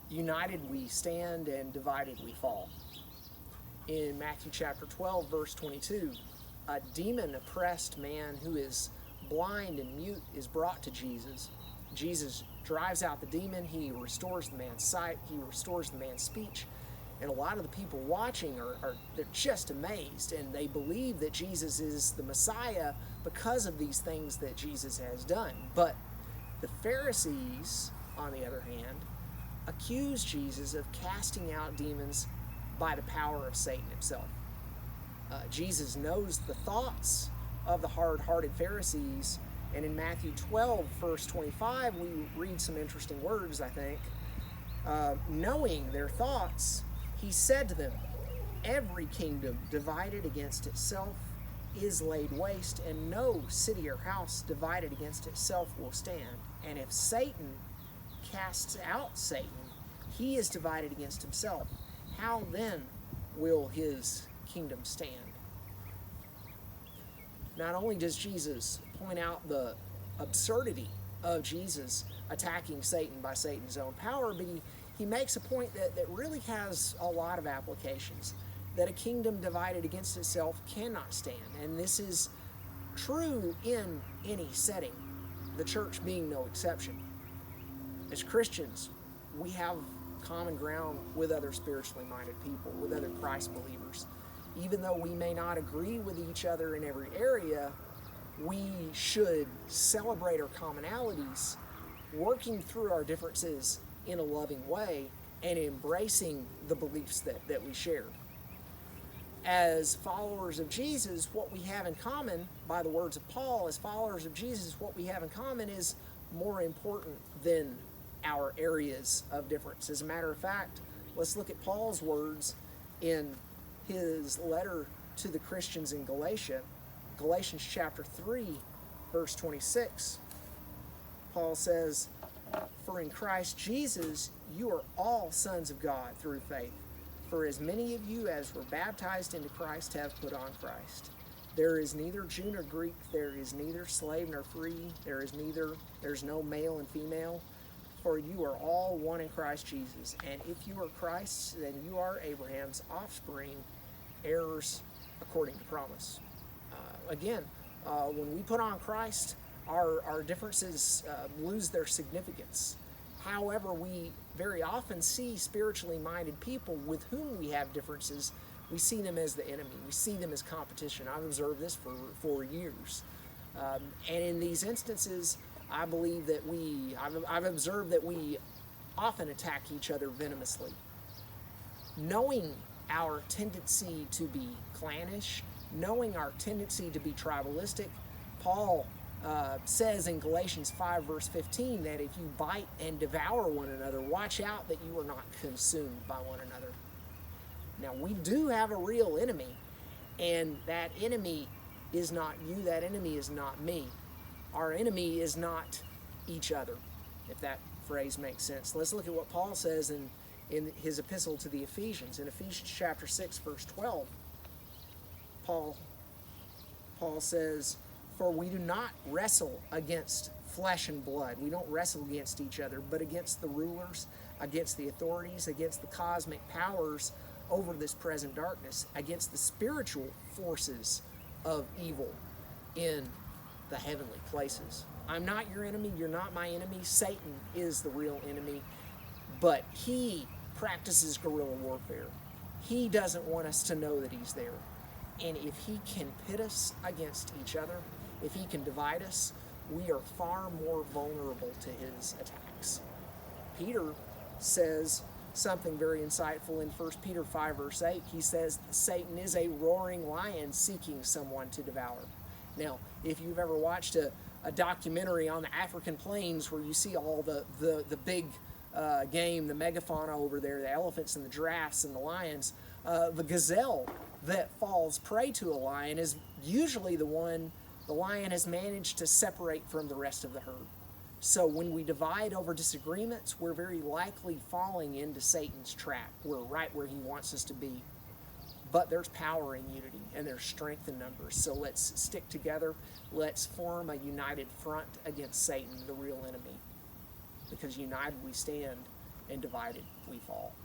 United we stand, and divided we fall. In Matthew chapter 12, verse 22, a demon-oppressed man who is blind and mute is brought to Jesus. Jesus drives out the demon. He restores the man's sight. He restores the man's speech. And a lot of the people watching they're just amazed, and they believe that Jesus is the Messiah because of these things that Jesus has done. But the Pharisees, on the other hand, accuse Jesus of casting out demons by the power of Satan himself. Jesus knows the thoughts of the hard-hearted Pharisees, and in Matthew 12, verse 25, we read some interesting words, I think. Knowing their thoughts, he said to them, "Every kingdom divided against itself is laid waste, and no city or house divided against itself will stand. And if Satan casts out Satan, he is divided against himself. How then will his kingdom stand?" Not only does Jesus point out the absurdity of Jesus attacking Satan by Satan's own power, but he makes a point that really has a lot of applications, that a kingdom divided against itself cannot stand. And this is true in any setting, the church being no exception. As Christians, we have common ground with other spiritually minded people, with other Christ believers. Even though we may not agree with each other in every area, we should celebrate our commonalities, working through our differences in a loving way and embracing the beliefs that we share. As followers of Jesus, what we have in common, by the words of Paul, as followers of Jesus, what we have in common is more important than our areas of difference. As a matter of fact, let's look at Paul's words in his letter to the Christians in Galatia, Galatians chapter 3, verse 26. Paul says, "For in Christ Jesus you are all sons of God through faith. For as many of you as were baptized into Christ have put on Christ. There is neither Jew nor Greek, there is neither slave nor free, there's no male and female, for you are all one in Christ Jesus. And if you are Christ's, then you are Abraham's offspring, heirs according to promise." When we put on Christ, our differences lose their significance. However, we very often see spiritually minded people with whom we have differences. We see them as the enemy. We see them as competition. I've observed this for years. And in these instances, I believe that I've observed that we often attack each other venomously. Knowing our tendency to be clannish, knowing our tendency to be tribalistic, Paul says in Galatians 5, verse 15, that if you bite and devour one another, watch out that you are not consumed by one another. Now, we do have a real enemy, and that enemy is not you, that enemy is not me. Our enemy is not each other, if that phrase makes sense. Let's look at what Paul says in his epistle to the Ephesians. In Ephesians chapter 6, verse 12, Paul says, "For we do not wrestle against flesh and blood." We don't wrestle against each other, but against the rulers, against the authorities, against the cosmic powers over this present darkness, against the spiritual forces of evil in the heavenly places. I'm not your enemy, you're not my enemy. Satan is the real enemy, but he practices guerrilla warfare. He doesn't want us to know that he's there. And if he can pit us against each other, if he can divide us, we are far more vulnerable to his attacks. Peter says something very insightful in 1 Peter 5, verse 8. He says, "Satan is a roaring lion seeking someone to devour." Now, if you've ever watched a documentary on the African plains where you see all the big game, the megafauna over there, the elephants and the giraffes and the lions, the gazelle that falls prey to a lion is usually the one the lion has managed to separate from the rest of the herd. So when we divide over disagreements, we're very likely falling into Satan's trap. We're right where he wants us to be. But there's power in unity, and there's strength in numbers. So let's stick together. Let's form a united front against Satan, the real enemy. Because united we stand, and divided we fall.